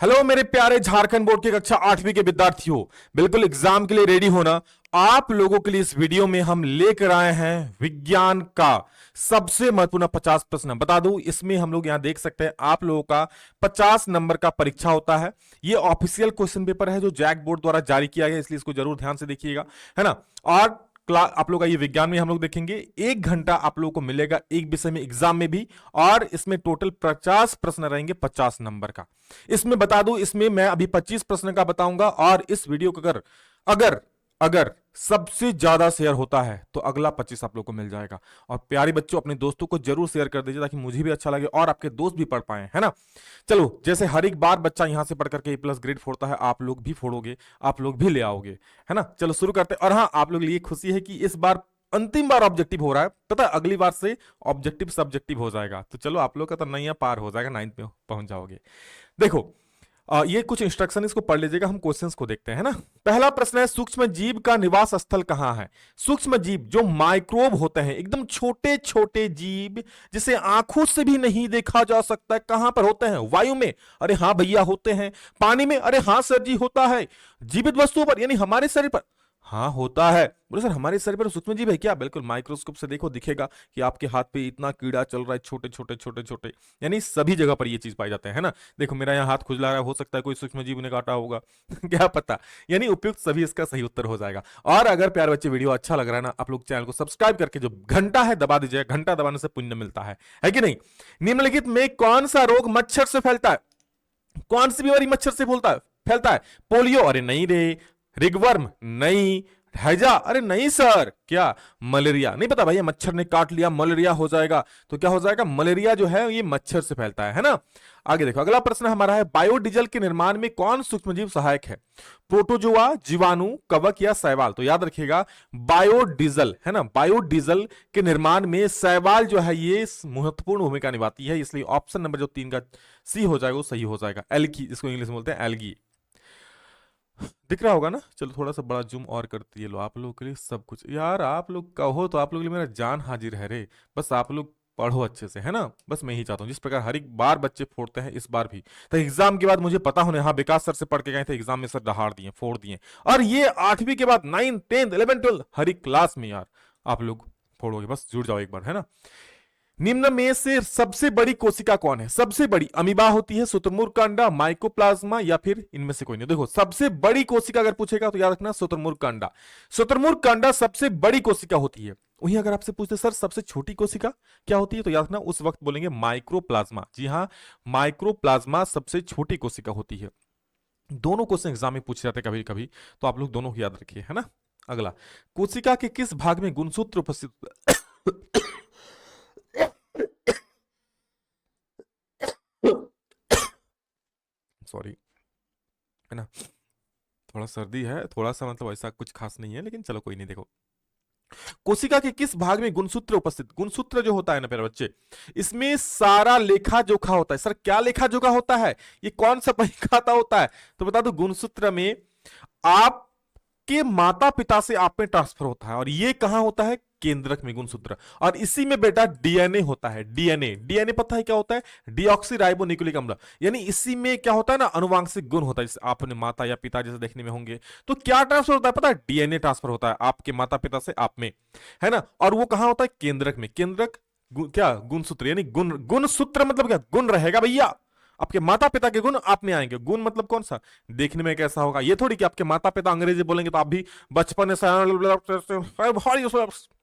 Hello मेरे प्यारे Jharkhand board के कक्षा 8वीं के विद्यार्थियों, बिल्कुल एग्जाम के लिए रेडी होना। आप लोगों के लिए इस वीडियो में हम लेकर आए हैं विज्ञान का सबसे महत्वपूर्ण 50 प्रश्न। बता दूं, इसमें हम लोग यहां देख सकते हैं आप लोगों का 50 नंबर का परीक्षा होता है। ये ऑफिशियल क्वेश्चन पेपर है जो जैक बोर्ड द्वारा जारी किया गया, इसलिए इसको जरूर ध्यान से देखिएगा, है ना। और आप लोग का ये विज्ञान में हम लोग देखेंगे 1 घंटा आप लोगों को मिलेगा एक विषय में एग्जाम में भी, और इसमें टोटल 50 प्रश्न रहेंगे 50 नंबर का। इसमें बता दूं, इसमें मैं अभी 25 प्रश्न का बताऊंगा, और इस वीडियो को अगर अगर अगर सबसे ज्यादा शेयर होता है तो अगला 25 आप लोग को मिल जाएगा। और प्यारे बच्चों, अपने दोस्तों को जरूर शेयर कर दीजिए ताकि मुझे भी अच्छा लगे और आपके दोस्त भी पढ़ पाए, है ना। चलो, जैसे हर एक बार बच्चा यहां से पढ़ करके ए+ ग्रेड फोड़ता है, आप लोग भी फोड़ोगे, आप लोग भी ले आओगे, है ना। चलो शुरू करते हैं। और हाँ, आप लोग लिए खुशी है कि इस बार अंतिम बार ऑब्जेक्टिव हो रहा है, पता है अगली बार से ऑब्जेक्टिव सब्जेक्टिव हो जाएगा। तो चलो, आप लोग का तो नैया पार हो जाएगा, 9th में पहुंच जाओगे। देखो, ये कुछ इंस्ट्रक्शन, इसको पढ़ लीजिएगा। हम क्वेश्चंस को देखते हैं, है ना। पहला प्रश्न है, सूक्ष्म जीव का निवास स्थल कहां है। सूक्ष्म जीव जो माइक्रोब होते हैं, एकदम छोटे छोटे जीव जिसे आंखों से भी नहीं देखा जा सकता है, कहां पर होते हैं। वायु में, अरे हाँ भैया होते हैं। पानी में, अरे हाँ सर जी होता है। जीवित वस्तुओं पर, यानी हमारे शरीर पर, हाँ होता है। बोले सर हमारे शरीर पर सूक्ष्म जीव है क्या? बिल्कुल, माइक्रोस्कोप से देखो दिखेगा कि आपके हाथ पे इतना कीड़ा चल रहा है, छोटे छोटे छोटे छोटे, यानी सभी जगह पर ये चीज पाई जाते हैं, है ना। देखो मेरा यहाँ हाथ खुजला रहा है, हो सकता है कोई सूक्ष्म जीव ने काटा होगा क्या पता। यानी उपयुक्त सभी इसका सही उत्तर हो जाएगा। और अगर प्यारे बच्चे वीडियो अच्छा लग रहा है ना, आप लोग चैनल को सब्सक्राइब करके जो घंटा है दबा दीजिए, घंटा दबाने से पुण्य मिलता है कि नहीं। निम्नलिखित में कौन सा रोग मच्छर से फैलता है? कौन सी बीमारी मच्छर से फैलता है? पोलियो, अरे नहीं रे। रिगवर्म, नहीं। हैजा, अरे नहीं सर। क्या? मलेरिया, नहीं पता भैया। मच्छर ने काट लिया, मलेरिया हो जाएगा। तो क्या हो जाएगा? मलेरिया जो है ये मच्छर से फैलता है ना। आगे देखो, अगला प्रश्न हमारा है, बायोडीजल के निर्माण में कौन सूक्ष्मजीव सहायक है? प्रोटोजोआ, जीवाणु, कवक या शैवाल? तो याद रखिएगा, बायोडीजल, है ना। बायोडीजल के निर्माण में शैवाल जो है ये महत्वपूर्ण भूमिका निभाती है, इसलिए ऑप्शन नंबर जो 3 का सी हो जाएगा वो सही हो जाएगा। एल्गी, इसको इंग्लिश में बोलते हैं एल्गी। दिख रहा होगा ना। चलो थोड़ा सा बड़ा जूम और करती है लो, आप लोगों के लिए सब कुछ। यार आप लोग कहो तो आप लोगों के लिए मेरा जान हाजिर है रे। बस आप लोग पढ़ो अच्छे से, है ना। बस मैं ही चाहता हूँ जिस प्रकार हर एक बार बच्चे फोड़ते हैं, इस बार भी तो एग्जाम के बाद मुझे पता होने, हाँ विकास सर से पढ़ के गए थे, एग्जाम में सर दहाड़ दिए, फोड़ दिए। और ये 8वीं के बाद 9, 10, 11, 12 हर एक क्लास में यार आप लोग फोड़ोगे। बस जुड़ जाओ एक बार, है ना। निम्न में से सबसे बड़ी कोशिका कौन है? सबसे बड़ी अमीबा होती है, शुतुरमुर्ग का अंडा, माइकोप्लाज्मा, या फिर इनमें से कोई नहीं। देखो, सबसे बड़ी कोशिका अगर पूछेगा तो याद रखना शुतुरमुर्ग का अंडा। शुतुरमुर्ग का अंडा सबसे बड़ी कोशिका होती है। वहीं अगर आपसे पूछते सर सबसे छोटी कोशिका क्या होती है, तो याद रखना उस वक्त बोलेंगे माइक्रोप्लाज्मा। जी हाँ, माइक्रोप्लाज्मा सबसे छोटी कोशिका होती है। दोनों क्वेश्चन एग्जाम में पूछे जाते हैं कभी कभी, तो आप लोग दोनों को याद रखिए, है ना। अगला, कोशिका के किस भाग में गुणसूत्र उपस्थित सॉरी, है ना। थोड़ा सर्दी है, थोड़ा सा मतलब ऐसा कुछ खास नहीं है, लेकिन चलो कोई नहीं। देखो, कोशिका के किस भाग में गुणसूत्र उपस्थित? गुणसूत्र जो होता है ना प्यारे बच्चे, इसमें सारा लेखा जोखा होता है। सर क्या लेखा जोखा होता है? ये कौन सा परिखाता होता है? तो बता दो, गुणसूत्र में आपके माता पिता से आप में ट्रांसफर होता है, और ये कहां होता है? केंद्रक में गुणसूत्र। और इसी में बेटा डीएनए होता है। डीएनए, डीएनए पता है क्या होता है? डीऑक्सी राइबो न्यूक्लिक अम्ल। यानी इसी में क्या होता है ना, अनुवांशिक गुण होता है, जैसे आपने माता या पिता जैसे देखने में होंगे। तो क्या ट्रांसफर होता है पता है? डीएनए ट्रांसफर होता है आपके माता पिता से आप में, है ना। और वो कहां होता है? केंद्रक में। केंद्रक क्या? गुणसूत्र, यानी गुण, गुणसूत्र मतलब क्या? गुण रहेगा भैया। आपके माता पिता के गुण आप में आएंगे। गुण मतलब कौन सा? देखने में कैसा होगा। ये थोड़ी कि आपके माता पिता अंग्रेजी बोलेंगे तो आप भी बचपन से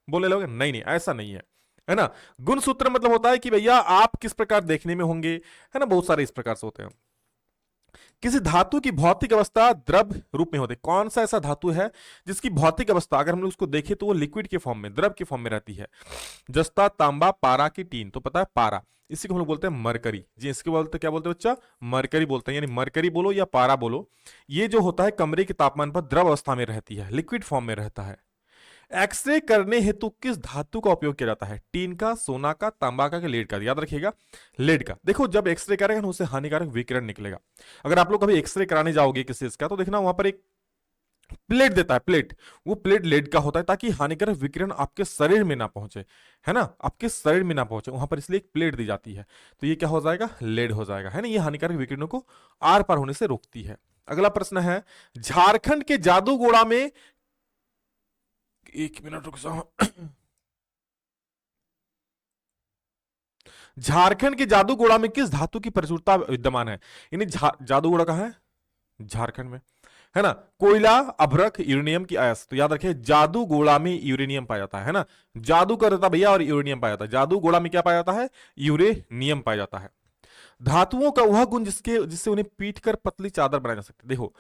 बोले लोगे, नहीं नहीं, ऐसा नहीं है ना। गुणसूत्र मतलब होता है कि भैया आप किस प्रकार देखने में होंगे, है ना। बहुत सारे इस प्रकार से होते हैं। किसी धातु की भौतिक अवस्था द्रव रूप में होती है। कौन सा ऐसा धातु है जिसकी भौतिक अवस्था अगर हम लोग उसको देखें तो वो लिक्विड के फॉर्म में, द्रव के फॉर्म में रहती है? जस्ता, तांबा, पारा की टीन? तो पता है पारा। इसी को हम लोग बोलते हैं मरकरी। जी, इसके बोलते क्या बोलते हैं बच्चा? मरकरी बोलते हैं। यानी मरकरी बोलो या पारा बोलो, ये जो होता है कमरे के तापमान पर द्रव अवस्था में रहती है, लिक्विड फॉर्म में रहता है। एक्सरे करने हेतु किस धातु का उपयोग किया जाता है? टीन का, सोना का, तांबा का, लेड का? याद रखिएगा, लेड का। देखो, जब एक्सरे करेगा ना उससे हानिकारक विकिरण निकलेगा। अगर आप लोग कभी एक्सरे कराने जाओगे किसी चीज का, तो देखना वहां पर एक प्लेट देता है, प्लेट। वो प्लेट लेड का होता है ताकि हानिकारक विकिरण आपके शरीर में ना पहुंचे, है ना, आपके शरीर में ना पहुंचे वहां पर, इसलिए एक प्लेट दी जाती है। तो ये क्या हो जाएगा, लेड हो जाएगा, है ना। ये हानिकारक विकिरणों को आर पार होने से रोकती है। अगला प्रश्न है, झारखंड के जादूगोड़ा में, एक मिनट रुक जाओ, झारखंड के जादूगोड़ा में किस धातु की प्रचुरता विद्यमान है? यानी जादूगोड़ा कहां है, झारखंड में, है ना। कोयला, अभ्रक, यूरेनियम की अयस्क। तो याद रखिए जादू गोला में यूरेनियम पाया जाता है ना, जादू कर देता भैया और यूरेनियम पाया जाता है। जादू गोला में क्या पाया जाता है, यूरेनियम पाया जाता है। धातुओं का वह गुण जिससे उन्हें पीट कर पतली चादर बनाई जा सकती है। देखो,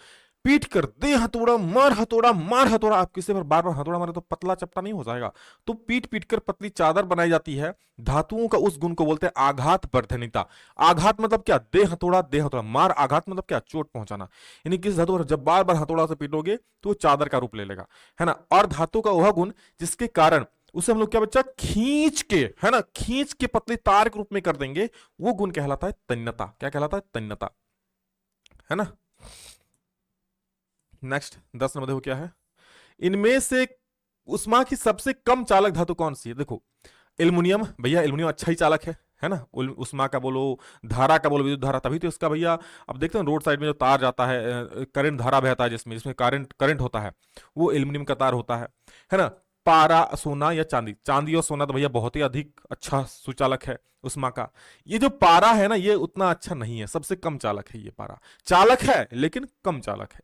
पीट कर दे हथौड़ा, मार हथौड़ा, मार हथौड़ा, आप किसी पर बार बार हथौड़ा मारे तो पतला चपटा नहीं हो जाएगा। तो पीट पीट कर पतली चादर बनाई जाती है। धातुओं का उस गुण को बोलते हैं आघात वर्धनिता। आघात मतलब क्या, दे हथौड़ा, दे हथौड़ा, मार, आघात मतलब क्या, चोट पहुंचाना। यानी किस धातु पर जब बार बार हथौड़ा से पीटोगे तो वो चादर का रूप ले लेगा, है ना। और धातु का वह गुण जिसके कारण उसे हम लोग क्या बच्चा, खींच के, है ना, खींच के पतली तार के रूप में कर देंगे, वो गुण कहलाता है तन्यता। क्या कहलाता है, तन्यता, है ना। नेक्स्ट 10 नंबर देखो क्या है, इनमें से उष्मा की सबसे कम चालक धातु कौन सी है? देखो, एल्युमिनियम, भैया एल्युमिनियम अच्छा ही चालक है ना। उष्मा का बोलो, धारा का बोलो, विद्युत धारा, तभी तो इसका भैया अब देखते हैं रोड साइड में जो तार जाता है, करंट धारा बहता है जिसमें जिसमें करंट करंट होता है, वो एल्युमिनियम का तार होता है ना। पारा, सोना या चांदी, चांदी और सोना तो भैया बहुत ही अधिक अच्छा सुचालक है उष्मा का। ये जो पारा है ना, ये उतना अच्छा नहीं है, सबसे कम चालक है ये पारा। चालक है लेकिन कम चालक है।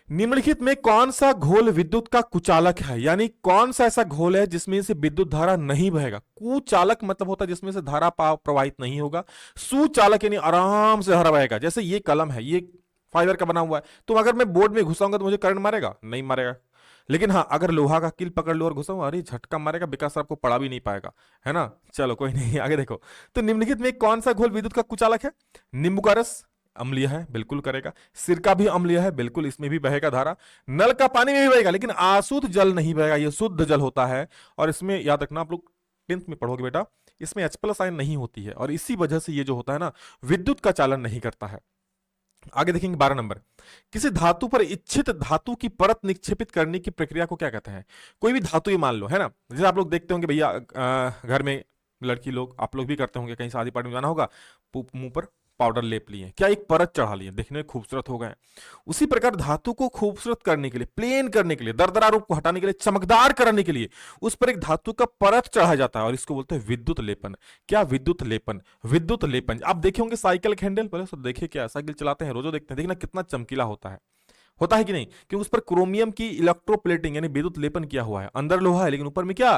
निम्नलिखित में कौन सा घोल विद्युत का कुचालक है? यानी कौन सा ऐसा घोल है जिसमें से विद्युत धारा नहीं बहेगा? कुचालक मतलब होता है जिसमें से धारा प्रवाहित नहीं होगा। सुचालक यानी आराम से धारा बहेगा। जैसे ये कलम है, ये फाइबर का बना हुआ है, तो अगर मैं बोर्ड में घुसाऊंगा तो मुझे करंट मारेगा? नहीं मारेगा। लेकिन हाँ, अगर लोहा का कील पकड़ लो और घुसाऊं, अरे झटका मारेगा, विकास आपको पड़ा भी नहीं पाएगा, है ना। चलो कोई नहीं, आगे देखो। तो निम्नलिखित में कौन सा घोल विद्युत का कुचालक है? नींबू का रस अम्लीय है, बिल्कुल करेगा। सिरका भी अम्लीय है, बिल्कुल, इसमें भी बहेगा धारा। नल का पानी में भी बहेगा, लेकिन अशुद्ध जल नहीं बहेगा, ये शुद्ध जल होता है। और इसमें याद रखना, आप लोग 10th में पढ़ोगे बेटा, इसमें H+ आयन नहीं होती है, और इसी वजह से ये जो होता है ना, विद्युत का चालन नहीं करता है। आगे देखेंगे 12 नंबर, किसी धातु पर इच्छित धातु की परत निक्षेपित करने की प्रक्रिया को क्या कहते हैं? कोई भी धातु ही मान लो, है ना, जैसे आप लोग देखते होंगे भैया, घर में लड़की लोग, आप लोग भी करते होंगे, कहीं शादी पार्टी में जाना होगा, मुंह पर पाउडर लेप लिए, क्या एक परत चढ़ा लिए, देखने में खूबसूरत हो गए। उसी प्रकार धातु को खूबसूरत करने के लिए, प्लेन करने के लिए, दरदरा रूप को हटाने के लिए, चमकदार करने के लिए उस पर एक धातु का परत चढ़ाया जाता है, और इसको बोलते हैं विद्युत लेपन। क्या? विद्युत लेपन। विद्युत लेपन आप देखे होंगे साइकिल के हैंडल, पहले सब देखे, क्या साइकिल चलाते हैं, रोजो देखते हैं, देखना कितना चमकीला होता है कि नहीं? क्योंकि उस पर क्रोमियम की इलेक्ट्रोप्लेटिंग यानी विद्युत लेपन किया हुआ है। अंदर लोहा है लेकिन ऊपर में क्या,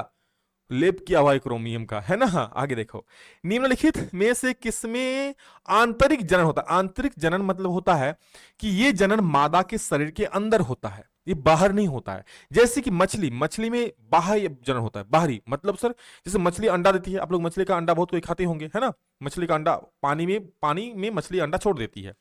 लेप किया हुआ है क्रोमियम का, है ना। आगे देखो, निम्नलिखित में से किसमें आंतरिक जनन होता है? आंतरिक जनन मतलब होता है कि ये जनन मादा के शरीर के अंदर होता है, ये बाहर नहीं होता है। जैसे कि मछली में बाह्य जनन होता है, बाहरी मतलब सर, जैसे मछली अंडा देती है, आप लोग मछली का अंडा बहुत कोई खाते होंगे, है ना। मछली का अंडा पानी में मछली अंडा छोड़ देती है।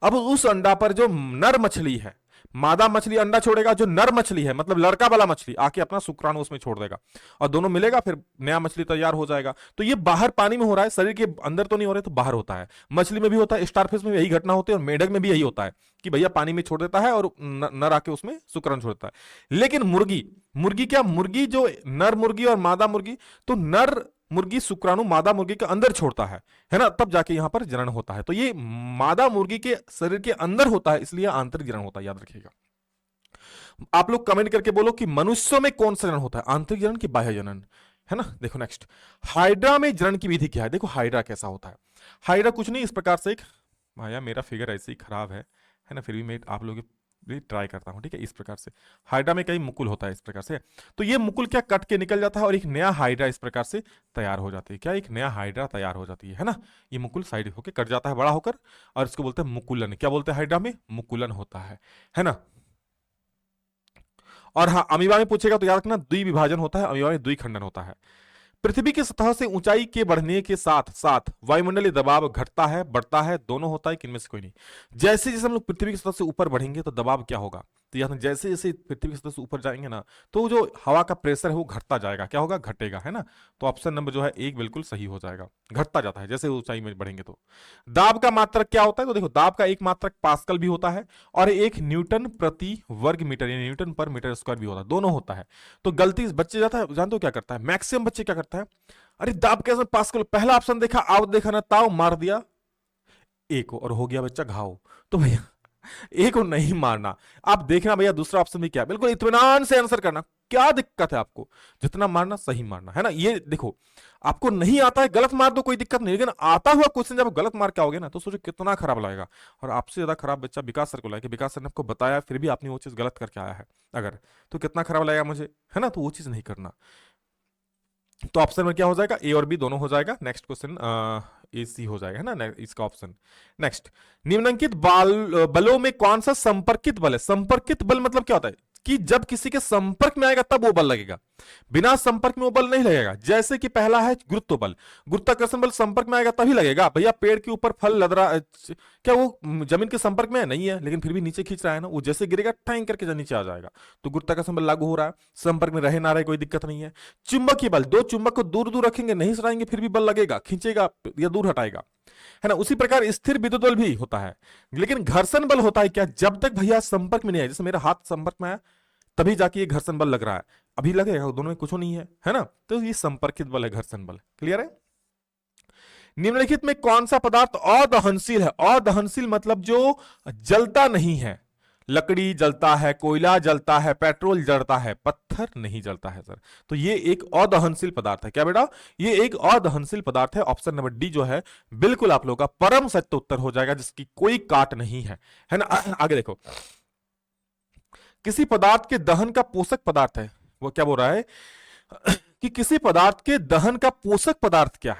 अब उस अंडा पर जो नर मछली है, मादा मछली अंडा छोड़ेगा, जो नर मछली है मतलब लड़का वाला मछली आके अपना शुक्राणु उसमें छोड़ देगा, और दोनों मिलेगा, फिर नया मछली तैयार हो जाएगा। तो ये बाहर पानी में हो रहा है, शरीर के अंदर तो नहीं हो रहा है, तो बाहर होता है। मछली में भी होता है, स्टारफिश में भी यही घटना होती है, और मेढक में भी यही होता है कि भैया पानी में छोड़ देता है और नर आके उसमें शुक्राणु छोड़ता है। लेकिन मुर्गी क्या, मुर्गी जो नर मुर्गी और मादा मुर्गी, तो नर मुर्गी शुक्राणु मादा मुर्गी के अंदर छोड़ता है ना, तब जाके यहां पर जनन होता है। तो ये मादा मुर्गी के शरीर के अंदर होता है, इसलिए आंतरिक जनन होता है, याद रखिएगा। आप लोग कमेंट करके बोलो कि मनुष्यों में कौन सा जनन होता है, आंतरिक जनन की बाह्य जनन, है ना। देखो नेक्स्ट, हाइड्रा में जनन की विधि क्या है? देखो हाइड्रा कैसा होता है। हाइड्रा कुछ नहीं, इस प्रकार से एक, भैया मेरा फिगर ऐसे ही खराब है ना, फिर भी मैं आप लोग भी ट्राई करता हूं, ठीक है। इस प्रकार से हाइड्रा में कई मुकुल होता है, इस प्रकार से। तो ये मुकुल क्या कट के निकल जाता है, और एक नया हाइड्रा इस प्रकार से तैयार हो जाती है। क्या? एक नया हाइड्रा तैयार हो जाती है ना। ये मुकुल साइड होकर कट जाता है बड़ा होकर, और इसको बोलते हैं मुकुलन। क्या बोलते हैं? हाइड्रा में मुकुलन होता है ना। और हाँ, अमीबा में पूछेगा तो याद रखना, द्विविभाजन होता है, अमीबा में द्विखंडन होता है। पृथ्वी की सतह से ऊंचाई के बढ़ने के साथ साथ वायुमंडलीय दबाव घटता है, बढ़ता है, दोनों होता है कि इनमें से कोई नहीं? जैसे जैसे हम लोग पृथ्वी की सतह से ऊपर बढ़ेंगे तो दबाव क्या होगा? तो यहाँ जैसे जैसे पृथ्वी की सतह से ऊपर जाएंगे ना, तो जो हवा का प्रेशर है वो घटता जाएगा। क्या होगा? घटेगा, है ना? तो ऑप्शन नंबर जो है एक बिल्कुल सही हो जाएगा। घटता जाता है जैसे ऊंचाई में बढ़ेंगे तो। दाब का मात्रक क्या होता है? तो देखो, दाब का एक मात्रक पास्कल भी होता है और एक न्यूटन प्रति वर्ग मीटर यानी न्यूटन पर मीटर स्क्वायर भी होता है, दोनों होता है। तो गलती बच्चे जाता है, जानते हो क्या करता है मैक्सिमम बच्चे? क्या करता है, अरे दाब कैसे पास्कल, पहला ऑप्शन देखा, आव देखा ना, ताव मार दिया एक को और हो गया बच्चा घाव। तो भैया एक को नहीं मारना, आप देखना भैया दूसरा ऑप्शन भी क्या है, बिल्कुल इत्मीनान से आंसर करना। क्या दिक्कत है आपको? जितना मारना सही मारना, है ना? ये देखो, आपको नहीं आता है गलत मार दो, कोई दिक्कत नहीं, लेकिन आता हुआ क्वेश्चन जब गलत मार के आओगे ना, तो सोचो कितना खराब लगेगा। और आपसे ज्यादा खराब बच्चा विकास सर को लगा कि विकास सर ने आपको बताया फिर भी आपने वो चीज गलत करके आया है अगर, तो कितना खराब लगेगा मुझे, है ना? तो वो चीज नहीं करना। तो ऑप्शन में क्या हो जाएगा? ए और बी दोनों हो जाएगा। नेक्स्ट क्वेश्चन ए सी हो जाएगा, है ना इसका ऑप्शन। नेक्स्ट, निम्नलिखित बलों में कौन सा संपर्कित बल है? संपर्कित बल मतलब क्या होता है कि जब किसी के संपर्क में आएगा तब वो बल लगेगा, बिना संपर्क में वो बल नहीं लगेगा। जैसे कि पहला है गुरुत्व बल, गुरुत्वाकर्षण बल संपर्क में आएगा तभी लगेगा। भैया पेड़ के ऊपर फल लद रहा, क्या वो जमीन के संपर्क में है? नहीं है, लेकिन फिर भी नीचे खींच रहा है ना, वो जैसे गिरेगा टाइम करके नीचे आ जाएगा। तो गुरुत्वाकर्षण बल लागू हो रहा है, संपर्क में रहे ना रहे कोई दिक्कत नहीं है। चुंबकीय बल, दो चुंबक को दूर दूर रखेंगे, नहीं सटाएंगे, फिर भी बल लगेगा, खींचेगा या दूर हटाएगा, है ना? उसी प्रकार स्थिर विद्युत बल भी होता है। लेकिन घर्षण बल होता है क्या? जब तक भैया संपर्क में नहीं आया, जैसे मेरा हाथ संपर्क में आया तभी जाके ये घर्षण बल लग रहा है, अभी लगेगा, दोनों में कुछ नहीं है ना? तो ये संपर्कित बल है, घर्षण बल। क्लियर है? निम्नलिखित में कौन सा पदार्थ अदहनशील है? अदहनशील मतलब जो जलता नहीं है। लकड़ी जलता है, कोयला जलता है, पेट्रोल जलता है, पत्थर नहीं जलता है सर। तो ये एक अदहनशील पदार्थ है। क्या बेटा? ये एक अदहनशील पदार्थ है। ऑप्शन नंबर डी जो है बिल्कुल आप लोगों का परम सत्य उत्तर हो जाएगा, जिसकी कोई काट नहीं है ना? आगे देखो, किसी पदार्थ के दहन का पोषक पदार्थ है, वो क्या बोल रहा है कि किसी पदार्थ के दहन का पोषक पदार्थ क्या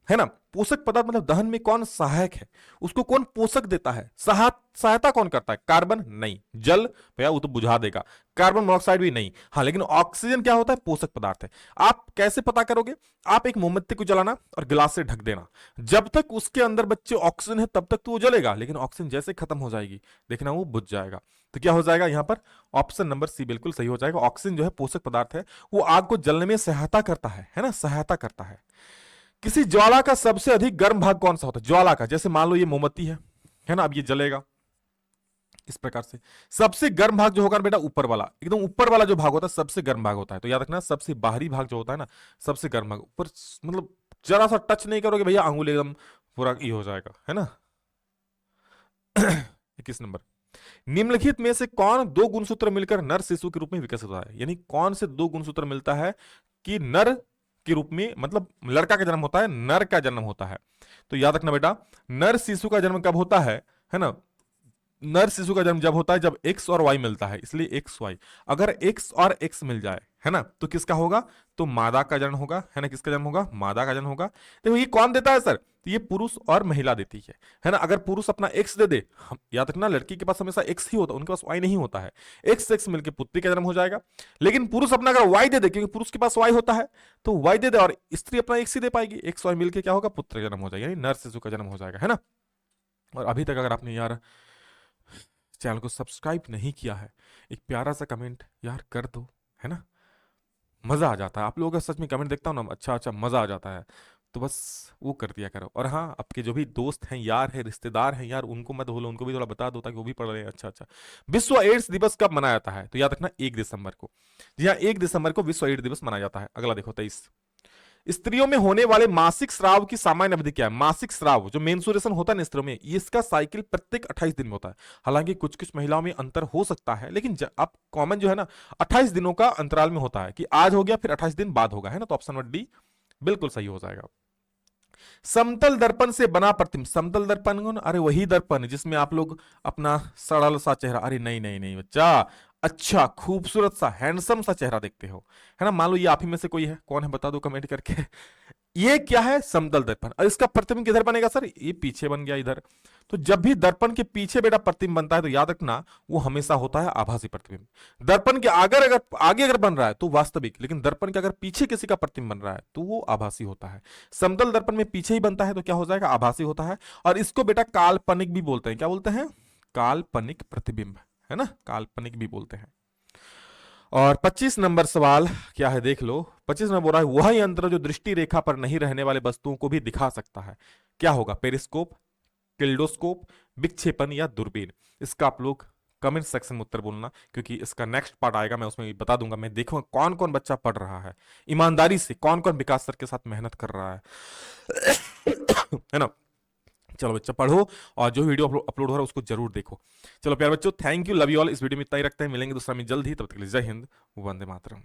है ना? पोषक पदार्थ मतलब दहन में कौन सहायक है, उसको कौन पोषक देता है, सहायता कौन करता है? कार्बन नहीं, जल भैया वो तो बुझा देगा, कार्बन मोनोऑक्साइड भी नहीं, हाँ लेकिन ऑक्सीजन क्या होता है? पोषक पदार्थ है। आप कैसे पता करोगे? आप एक मोमबत्ती को जलाना और गिलास से ढक देना, जब तक उसके अंदर बच्चे ऑक्सीजन है तब तक तो वो जलेगा, लेकिन ऑक्सीजन जैसे खत्म हो जाएगी देखना वो बुझ जाएगा। तो क्या हो जाएगा यहां पर? ऑप्शन नंबर सी बिल्कुल सही हो जाएगा। ऑक्सीजन जो है पोषक पदार्थ है, वो आग को जलने में सहायता करता है ना? सहायता करता है। किसी ज्वाला का सबसे अधिक गर्म भाग कौन सा होता है? ज्वाला का, जैसे मान लो ये मोमबत्ती है ना, अब ये जलेगा इस प्रकार से, सबसे गर्म भाग जो होगा बेटा ऊपर वाला, एकदम ऊपर वाला जो भाग होता है सबसे गर्म भाग होता है। तो याद रखना, सबसे बाहरी भाग जो होता है ना, सबसे गर्म भाग ऊपर, मतलब जरा सा टच नहीं करोगे भैया आंगुल एकदम पूरा ये हो जाएगा, है ना? 21 नंबर, निम्नलिखित में से कौन दो गुणसूत्र मिलकर नर शिशु के रूप में विकसित होता है? यानी कौन से दो गुणसूत्र मिलता है कि नर के रूप में, मतलब लड़का का जन्म होता है, नर का जन्म होता है? तो याद रखना बेटा, नर शिशु का जन्म कब होता है ना? नर शिशु का जन्म जब होता है जब एक्स और वाई मिलता है, इसलिए एक्स वाई। अगर एक्स और एक्स मिल जाए, है ना, तो किसका होगा? तो मादा का जन्म होगा, है ना? किसका जन्म होगा? मादा का जन्म होगा। देखो ये कौन देता है सर? तो ये पुरुष और महिला देती है ना? अगर पुरुष अपना एक्स दे दे, याद रखना लड़की के पास हमेशा एक्स ही होता है, उनके पास वाई नहीं होता है। एक्स एक्स मिलकर पुत्री का जन्म हो जाएगा। लेकिन पुरुष अपना अगर वाई दे दे, क्योंकि पुरुष के पास वाई होता है, तो वाई दे दे और स्त्री अपना एक्स ही दे पाएगी, एक्स वाई मिलकर क्या होगा? पुत्र का जन्म हो जाएगा, यानी नर शिशु का जन्म हो जाएगा, है ना? और अभी तक अगर आपने यार चैनल को सब्सक्राइब नहीं किया है, एक प्यारा सा कमेंट यार कर दो, है ना? मजा आ जाता है आप लोगों का, सच में कमेंट देखता हूँ ना, अच्छा अच्छा मजा आ जाता है, तो बस वो कर दिया करो। और हाँ, आपके जो भी दोस्त हैं, यार हैं, रिश्तेदार हैं यार, उनको मत भूलो, उनको भी थोड़ा बता दो ताकि वो भी पढ़ रहे हैं। अच्छा अच्छा, विश्व एड्स दिवस कब मनाया जाता है? तो याद रखना 1 दिसंबर को। जी हाँ, 1 दिसंबर को विश्व एड्स दिवस मनाया जाता है। अगला देखो 23, स्त्रियों में होने वाले मासिक स्राव की सामान्य अवधि क्या है? मासिक स्राव जो मेंस्ट्रुएशन होता है ना स्त्रियों में, इसका साइकिल प्रत्येक 28 दिन में होता है। हालांकि कुछ कुछ महिलाओं में अंतर हो सकता है, लेकिन अब कॉमन जो है ना 28 दिनों का अंतराल में होता है, कि आज हो गया फिर 28 दिन बाद होगा, है ना? तो ऑप्शन नंबर डी बिल्कुल सही हो जाएगा। समतल दर्पण से बना प्रतिबिंब, समतल दर्पण कौन? अरे वही दर्पण जिसमें आप लोग अपना सरल सा चेहरा, अरे नहीं नहीं नहीं बच्चा, अच्छा खूबसूरत सा हैंडसम सा चेहरा देखते हो, है ना? मान लो ये आप ही में से कोई है, कौन है बता दो कमेंट करके। ये क्या है, समतल दर्पण। और इसका प्रतिबिंब किधर बनेगा सर, ये पीछे बन गया इधर। तो जब भी दर्पण के पीछे बेटा प्रतिबिंब बनता है तो याद रखना वो हमेशा होता है आभासी प्रतिबिंब। दर्पण के अगर आगे अगर बन रहा है तो वास्तविक, लेकिन दर्पण के अगर पीछे किसी का प्रतिबिंब बन रहा है तो वो आभासी होता है। समतल दर्पण में पीछे ही बनता है तो क्या हो जाएगा, आभासी होता है। और इसको बेटा काल्पनिक भी बोलते हैं। क्या बोलते हैं, काल्पनिक प्रतिबिंब, है ना, काल्पनिक भी बोलते हैं। और 25 नंबर सवाल क्या है देख लो। 25 नंबर बोल रहा है वह यंत्र जो दृष्टि रेखा पर नहीं रहने वाले वस्तुओं को भी दिखा सकता है, क्या होगा, पेरिस्कोप, किल्डोस्कोप, विक्षेपण या दूरबीन। इसका आप लोग कमेंट सेक्शन में उत्तर बोलना, क्योंकि इसका नेक्स्ट पार्ट आएगा, मैं उसमें बता दूंगा। मैं देखूंगा कौन कौन बच्चा पढ़ रहा है ईमानदारी से, कौन कौन विकास सर के साथ मेहनत कर रहा है है ना। चलो बच्चा पढ़ो, और जो वीडियो अपलोड हो रहा है उसको जरूर देखो। चलो प्यार बच्चों, thank you, love you all. इस वीडियो में इतना ही रखते हैं, मिलेंगे दूसरा में जल्द ही, तब तक के लिए जय हिंद, वंदे मातरम।